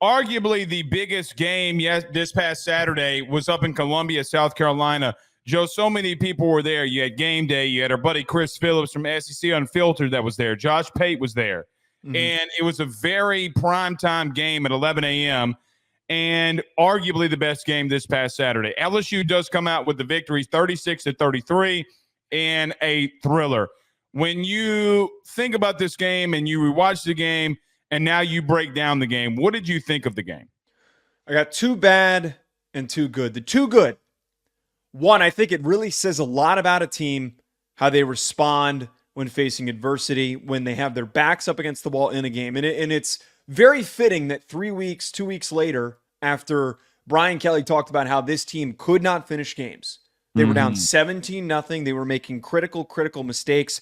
Arguably the biggest game this past Saturday was up in Columbia, South Carolina. Joe, so many people were there. You had game day. You had our buddy Chris Phillips from SEC Unfiltered that was there. Josh Pate was there. Mm-hmm. And it was a very primetime game at 11 a.m. and arguably the best game this past Saturday. LSU does come out with the victory 36-33 and a thriller. When you think about this game and you rewatch the game and now you break down the game, what did you think of the game? I got two bad and two good. The two good. One, I think it really says a lot about a team, how they respond when facing adversity, when they have their backs up against the wall in a game. And it's very fitting that 2 weeks later, after Brian Kelly talked about how this team could not finish games, they were down 17-0. They were making critical mistakes,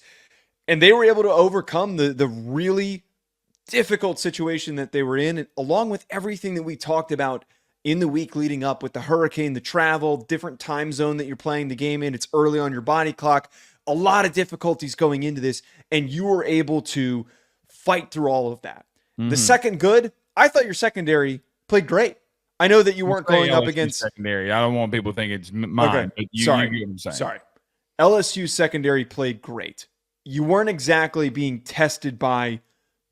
and they were able to overcome the really difficult situation that they were in, and along with everything that we talked about in the week leading up with the hurricane, the travel, different time zone that you're playing the game in. It's early on your body clock. A lot of difficulties going into this, and you were able to fight through all of that. The second good, I thought your secondary played great. I know that you weren't going up against secondary. I don't want people to think it's mine. Okay. Sorry. LSU secondary played great. You weren't exactly being tested by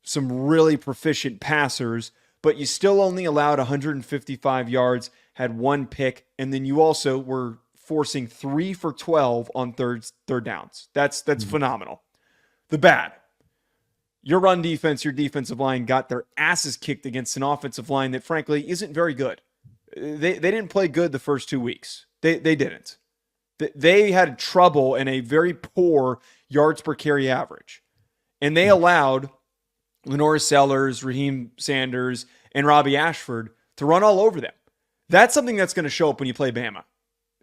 some really proficient passers, but you still only allowed 155 yards, had one pick, and then you also were forcing 3 for 12 on third downs. That's phenomenal. The bad. Your run defense, your defensive line got their asses kicked against an offensive line that, frankly, isn't very good. They didn't play good the first 2 weeks. They didn't. They had trouble and a very poor yards per carry average. And they allowed Lenore Sellers, Raheem Sanders, and Robbie Ashford to run all over them. That's something that's going to show up when you play Bama.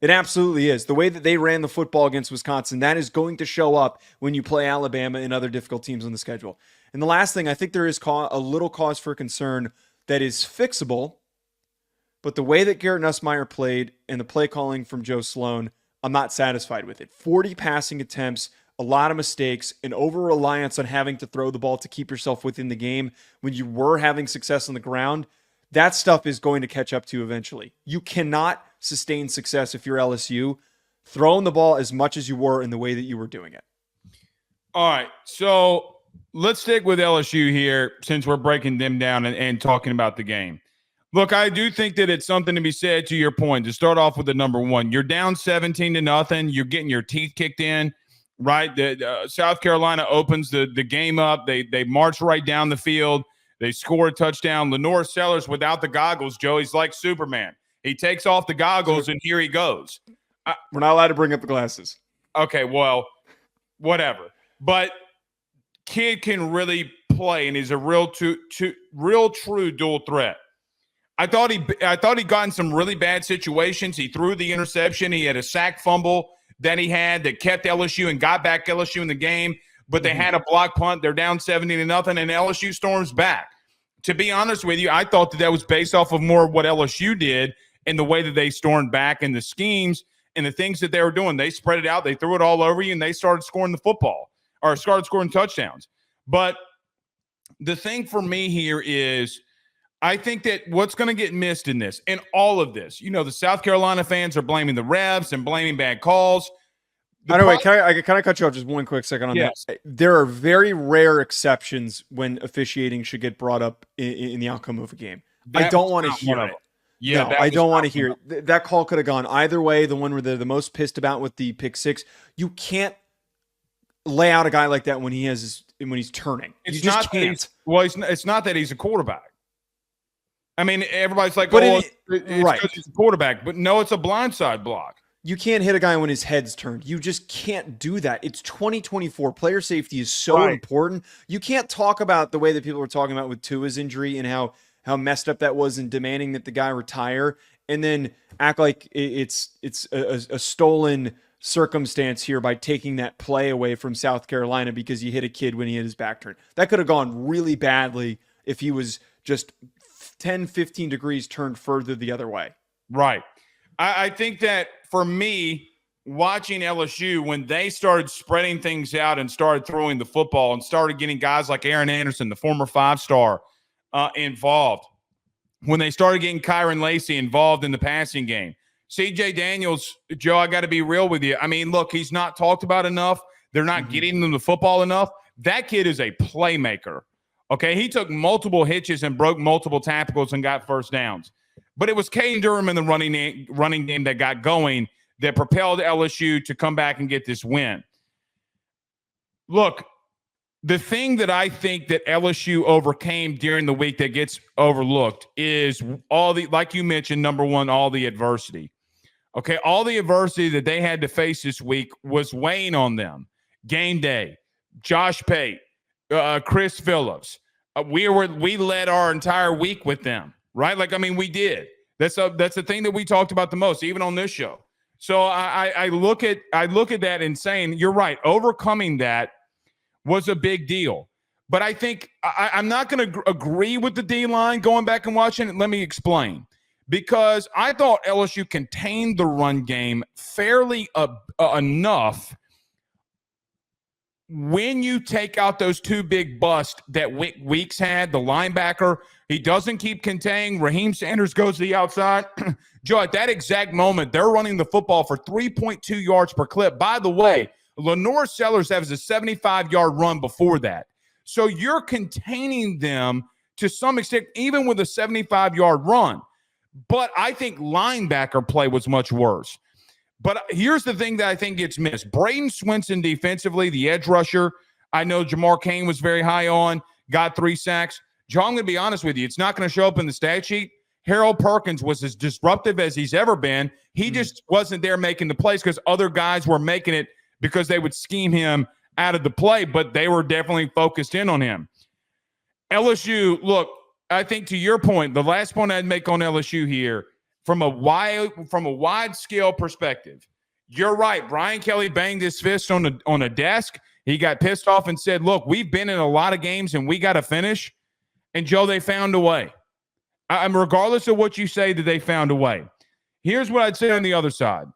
It absolutely is. The way that they ran the football against Wisconsin, that is going to show up when you play Alabama and other difficult teams on the schedule. And the last thing, I think there is a little cause for concern that is fixable, but the way that Garrett Nussmeier played and the play calling from Joe Sloan, I'm not satisfied with it. 40 passing attempts, a lot of mistakes, an over-reliance on having to throw the ball to keep yourself within the game when you were having success on the ground. That stuff is going to catch up to you eventually. You cannot sustain success if you're LSU throwing the ball as much as you were in the way that you were doing it. All right, so let's stick with LSU here since we're breaking them down and talking about the game. Look, I do think that it's something to be said to your point. To start off with the number one, you're down 17-0. You're getting your teeth kicked in, right? South Carolina opens the game up. They march right down the field. They score a touchdown. Lenore Sellers without the goggles, Joe, he's like Superman. He takes off the goggles, and here he goes. We're not allowed to bring up the glasses. Okay, well, whatever. But kid can really play, and he's a real true dual threat. I thought he got in some really bad situations. He threw the interception. He had a sack fumble that he had that kept LSU and got back LSU in the game. But they had a block punt. They're down 17-0, and LSU storms back. To be honest with you, I thought that was based off of more of what LSU did and the way that they stormed back and the schemes and the things that they were doing. They spread it out. They threw it all over you, and they started scoring the football or started scoring touchdowns. But the thing for me here is I think that what's going to get missed in this and all of this, the South Carolina fans are blaming the refs and blaming bad calls. Can I cut you off just one quick second on that? There are very rare exceptions when officiating should get brought up in the outcome of a game. I don't want to hear it. Yeah, no, I don't want to hear it. That call could have gone either way. The one where they're the most pissed about with the pick six, you can't lay out a guy like that when he's turning. You just can't. It's not that he's a quarterback. I mean, everybody's like, right. Because he's a quarterback. But no, it's a blindside block. You can't hit a guy when his head's turned. You just can't do that. It's 2024. Player safety is so important. You can't talk about the way that people were talking about with Tua's injury and how messed up that was and demanding that the guy retire and then act like it's a stolen circumstance here by taking that play away from South Carolina because you hit a kid when he had his back turned. That could have gone really badly if he was just 10, 15 degrees turned further the other way. Right. I think that for me, watching LSU, when they started spreading things out and started throwing the football and started getting guys like Aaron Anderson, the former 5-star, involved, when they started getting Kyron Lacey involved in the passing game. CJ Daniels, Joe, I got to be real with you. I mean, look, he's not talked about enough. They're not getting them the football enough. That kid is a playmaker. Okay, he took multiple hitches and broke multiple tackles and got first downs. But it was Caden Durham in the running game that got going that propelled LSU to come back and get this win. Look, the thing that I think that LSU overcame during the week that gets overlooked is all the, like you mentioned, number one, all the adversity. Okay, all the adversity that they had to face this week was weighing on them. Game day, Josh Pate, Chris Phillips. We led our entire week with them, right? Like, I mean, we did. That's the thing that we talked about the most, even on this show. So I look at that and saying, you're right, overcoming that was a big deal. But I think I'm not going to agree with the D-line going back and watching it. Let me explain. Because I thought LSU contained the run game fairly enough. When you take out those two big busts that Weeks had, the linebacker, he doesn't keep containing. Raheem Sanders goes to the outside. Joe, at that exact moment, they're running the football for 3.2 yards per clip. By the way, Lenore Sellers has a 75-yard run before that. So you're containing them to some extent, even with a 75-yard run. But I think linebacker play was much worse. But here's the thing that I think gets missed. Braden Swinson defensively, the edge rusher, I know Jamar Cain was very high on, got 3 sacks. Joe, I'm going to be honest with you. It's not going to show up in the stat sheet. Harold Perkins was as disruptive as he's ever been. He just wasn't there making the plays because other guys were making it because they would scheme him out of the play, but they were definitely focused in on him. LSU, look, I think to your point, the last point I'd make on LSU here, from a wide scale perspective, you're right. Brian Kelly banged his fist on a desk. He got pissed off and said, look, we've been in a lot of games and we got to finish. And, Joe, they found a way. Regardless of what you say, that they found a way. Here's what I'd say on the other side.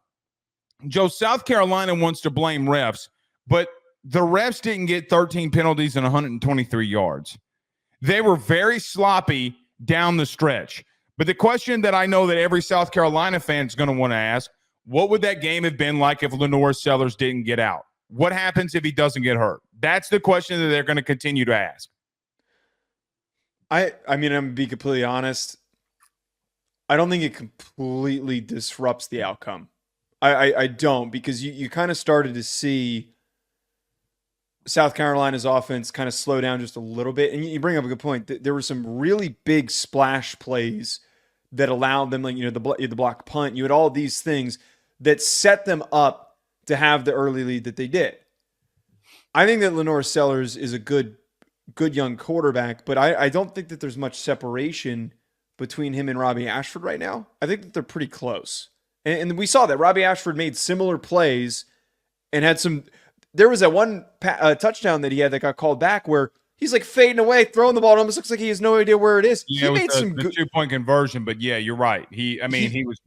Joe, South Carolina wants to blame refs, but the refs didn't get 13 penalties and 123 yards. They were very sloppy down the stretch. But the question that I know that every South Carolina fan is going to want to ask, what would that game have been like if Lenore Sellers didn't get out? What happens if he doesn't get hurt? That's the question that they're going to continue to ask. I mean, I'm going to be completely honest. I don't think it completely disrupts the outcome. I don't, because you kind of started to see South Carolina's offense kind of slow down just a little bit. And you bring up a good point. There were some really big splash plays that allowed them, like, the block punt. You had all these things that set them up to have the early lead that they did. I think that Lenore Sellers is a good young quarterback, but I don't think that there's much separation between him and Robbie Ashford right now. I think that they're pretty close. And we saw that Robbie Ashford made similar plays and had some. There was that one touchdown that he had that got called back where he's like fading away, throwing the ball. It almost looks like he has no idea where it is. Yeah, he made some good 2-point conversion, but yeah, you're right. He was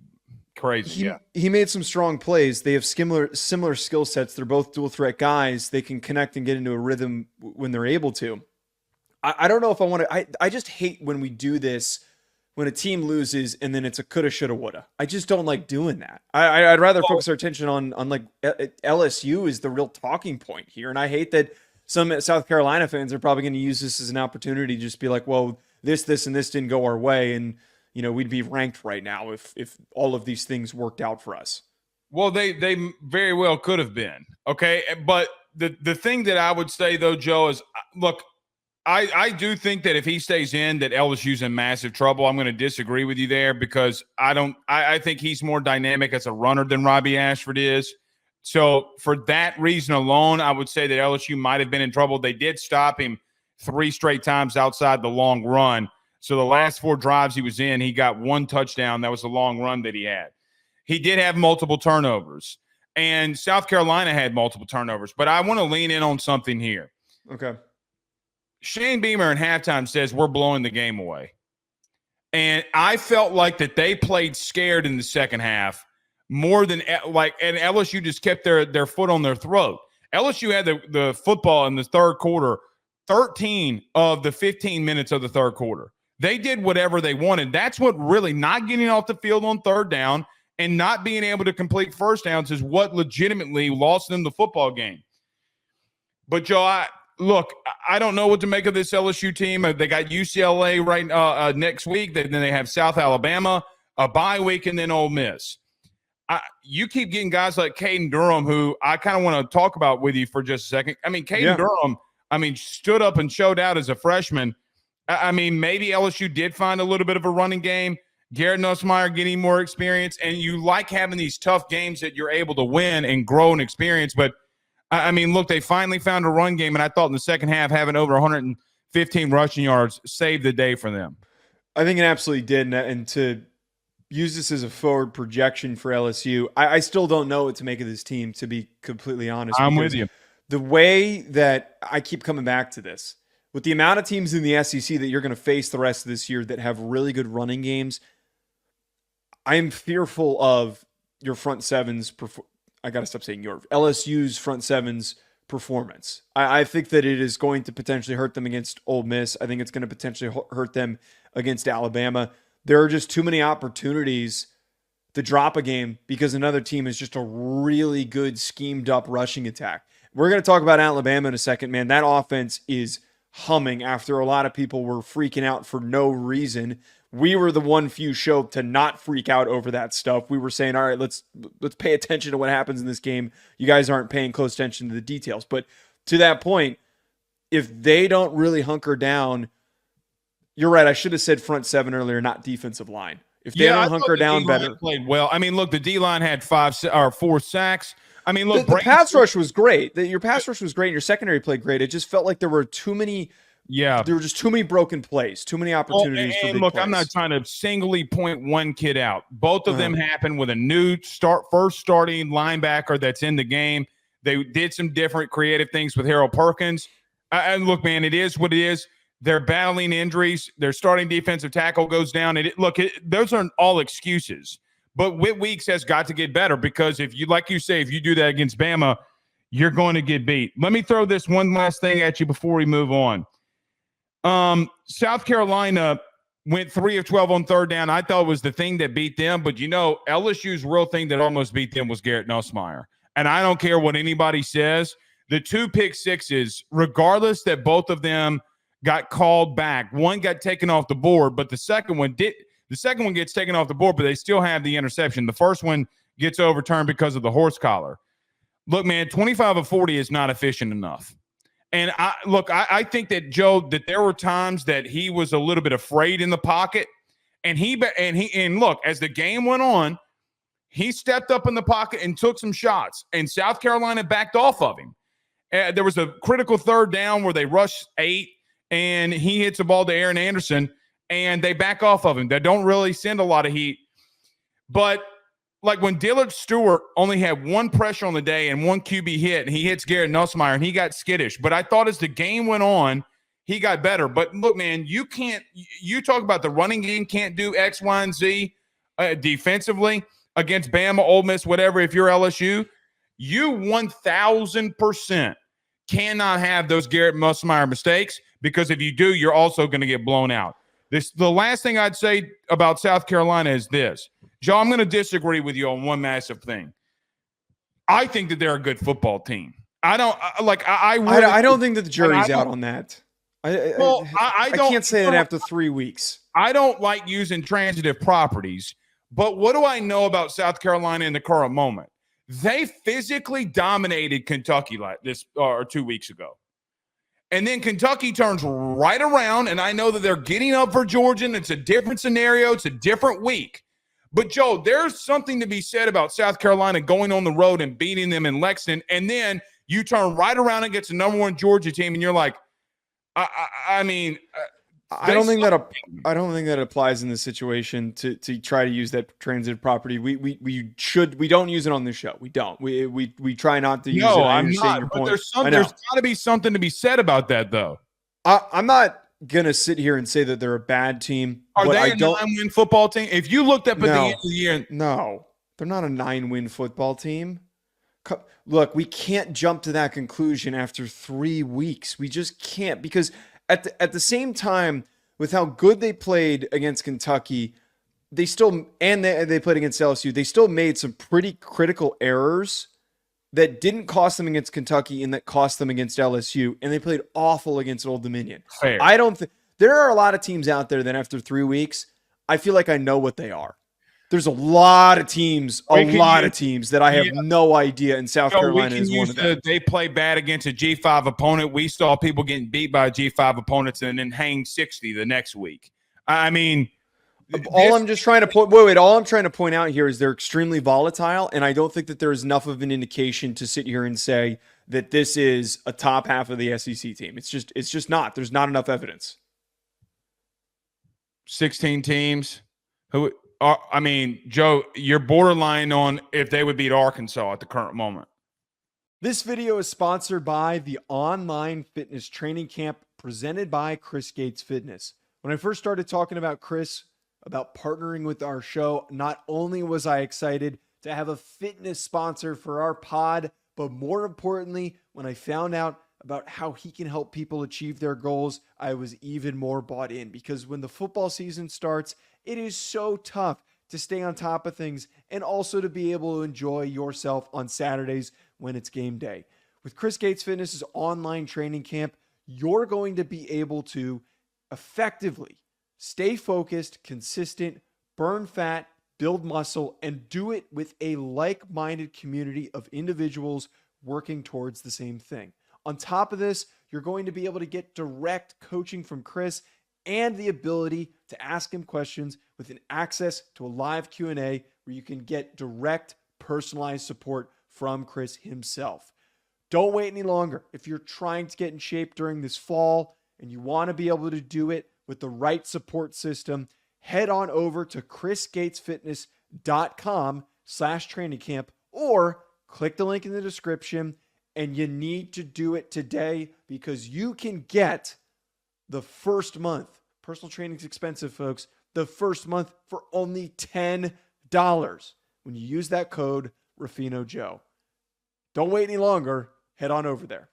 crazy. He made some strong plays. They have similar skill sets. They're both dual threat guys. They can connect and get into a rhythm when they're able to. I don't know if I want to. I just hate when we do this. When a team loses and then it's a coulda, shoulda, woulda. I just don't like doing that. I'd rather focus our attention on like LSU is the real talking point here. And I hate that some South Carolina fans are probably going to use this as an opportunity to just be like, well, this, and this didn't go our way. And, we'd be ranked right now if all of these things worked out for us. Well, they very well could have been. Okay. But the thing that I would say, though, Joe, is, look, I do think that if he stays in, that LSU's in massive trouble. I'm going to disagree with you there because I think he's more dynamic as a runner than Robbie Ashford is. So for that reason alone, I would say that LSU might have been in trouble. They did stop him 3 straight times outside the long run. So the last 4 drives he was in, he got 1 touchdown. That was the long run that he had. He did have multiple turnovers, and South Carolina had multiple turnovers. But I want to lean in on something here. Okay. Shane Beamer in halftime says we're blowing the game away. And I felt like that they played scared in the second half more than and LSU just kept their foot on their throat. LSU had the football in the third quarter, 13 of the 15 minutes of the third quarter. They did whatever they wanted. That's what really not getting off the field on third down and not being able to complete first downs is what legitimately lost them the football game. But, Joe, I don't know what to make of this LSU team. They got UCLA next week. Then they have South Alabama, a bye week, and then Ole Miss. You keep getting guys like Caden Durham, who I kind of want to talk about with you for just a second. I mean, Caden Durham, stood up and showed out as a freshman. Maybe LSU did find a little bit of a running game. Garrett Nussmeier getting more experience, and you like having these tough games that you're able to win and grow in experience. But, look, they finally found a run game, and I thought in the second half having over 115 rushing yards saved the day for them. I think it absolutely did, and to use this as a forward projection for LSU, I still don't know what to make of this team, to be completely honest. I'm with you. The way that I keep coming back to this, with the amount of teams in the SEC that you're going to face the rest of this year that have really good running games, I am fearful of your front sevens. I got to stop saying LSU's front sevens performance. I think that it is going to potentially hurt them against Ole Miss. I think it's going to potentially hurt them against Alabama. There are just too many opportunities to drop a game because another team is just a really good schemed up rushing attack. We're going to talk about Alabama in a second, man. That offense is humming after a lot of people were freaking out for no reason. We were the one few show to not freak out over that stuff. We were saying, all right, let's pay attention to what happens in this game. You guys aren't paying close attention to the details. But to that point, if they don't really hunker down, you're right. I should have said front seven earlier, not defensive line. If they don't hunker down better. Played well. Look, the D-line had 4 sacks. Look, the pass rush was great. Your pass rush was great. Your secondary played great. It just felt like there were too many. Yeah, there were just too many broken plays, too many opportunities for big plays. I'm not trying to singly point one kid out. Both of them happened with a new first starting linebacker that's in the game. They did some different creative things with Harold Perkins. And look, man, it is what it is. They're battling injuries. Their starting defensive tackle goes down. Those aren't all excuses. But Whit Weeks has got to get better because if you do that against Bama, you're going to get beat. Let me throw this one last thing at you before we move on. South Carolina went 3 of 12 on third down. I thought it was the thing that beat them. But, LSU's real thing that almost beat them was Garrett Nussmeier. And I don't care what anybody says. The 2 pick sixes, regardless that both of them got called back. One got taken off the board, but the second one gets taken off the board, but they still have the interception. The first one gets overturned because of the horse collar. Look, man, 25 of 40 is not efficient enough. And I think that, Joe, that there were times that he was a little bit afraid in the pocket. And look, as the game went on, he stepped up in the pocket and took some shots. And South Carolina backed off of him. There was a critical third down where they rushed 8, and he hits the ball to Aaron Anderson, and they back off of him. They don't really send a lot of heat. But like when Dillard Stewart only had 1 pressure on the day and 1 QB hit, and he hits Garrett Nussmeier, and he got skittish. But I thought as the game went on, he got better. But look, man, you talk about the running game can't do X, Y, and Z defensively against Bama, Ole Miss, whatever. If you're LSU, you 1,000% cannot have those Garrett Nussmeier mistakes, because if you do, you're also going to get blown out. The last thing I'd say about South Carolina is this. Joe, I'm going to disagree with you on one massive thing. I think that they're a good football team. I don't think that the jury's out on that. I can't say that after 3 weeks. I don't like using transitive properties, but what do I know about South Carolina in the current moment? They physically dominated Kentucky like this 2 weeks ago. And then Kentucky turns right around, and I know that they're getting up for Georgia, and it's a different scenario. It's a different week. But, Joe, there's something to be said about South Carolina going on the road and beating them in Lexington, and then you turn right around against the number 1 Georgia team, and you're like, I don't think that applies in this situation to try to use that transitive property. We don't use it on this show. We don't. We try not to use it. I understand your point. There's got to be something to be said about that, though. I'm not gonna sit here and say that they're a bad team. Are they a 9-win football team? If you looked up at the end of the year, no, they're not a 9-win football team. Look, we can't jump to that conclusion after 3 weeks. We just can't, because at the same time, with how good they played against Kentucky, they played against LSU. They still made some pretty critical errors that didn't cost them against Kentucky and that cost them against LSU. And they played awful against Old Dominion. Fair. I don't think there are a lot of teams out there that after 3 weeks, I feel like I know what they are. There's a lot of teams that I have no idea, and South Carolina is one of them. They play bad against a G5 opponent. We saw people getting beat by G5 opponents and then hang 60 the next week. I mean, all I'm trying to point out here is they're extremely volatile, and I don't think that there is enough of an indication to sit here and say that this is a top half of the SEC team. It's just not. There's not enough evidence. 16 teams who are, I mean, Joe, you're borderline on if they would beat Arkansas at the current moment. This video is sponsored by the online fitness training camp presented by Chris Gates Fitness. When I first started talking about Chris, about partnering with our show, not only was I excited to have a fitness sponsor for our pod, but more importantly, when I found out about how he can help people achieve their goals, I was even more bought in, because when the football season starts, it is so tough to stay on top of things and also to be able to enjoy yourself on Saturdays when it's game day. With Chris Gates Fitness's online training camp, you're going to be able to effectively stay focused, consistent, burn fat, build muscle, and do it with a like-minded community of individuals working towards the same thing. On top of this, you're going to be able to get direct coaching from Chris and the ability to ask him questions with an access to a live Q&A where you can get direct personalized support from Chris himself. Don't wait any longer. If you're trying to get in shape during this fall and you want to be able to do it with the right support system, head on over to chrisgatesfitness.com/trainingcamp or click the link in the description. And you need to do it today because you can get the first month. Personal training is expensive, folks. The first month for only $10 when you use that code RuffinoJoe. Don't wait any longer. Head on over there.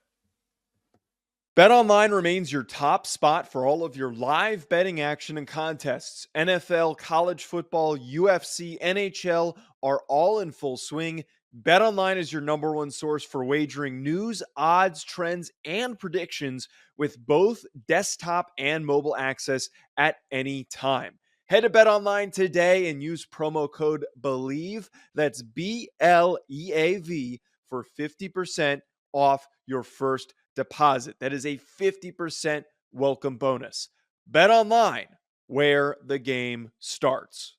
BetOnline remains your top spot for all of your live betting action and contests. NFL, college football, UFC, NHL are all in full swing. BetOnline is your number one source for wagering news, odds, trends, and predictions with both desktop and mobile access at any time. Head to BetOnline today and use promo code BELIEVE, that's BLEAV, for 50% off your first deposit. That is a 50% welcome bonus. BetOnline, where the game starts.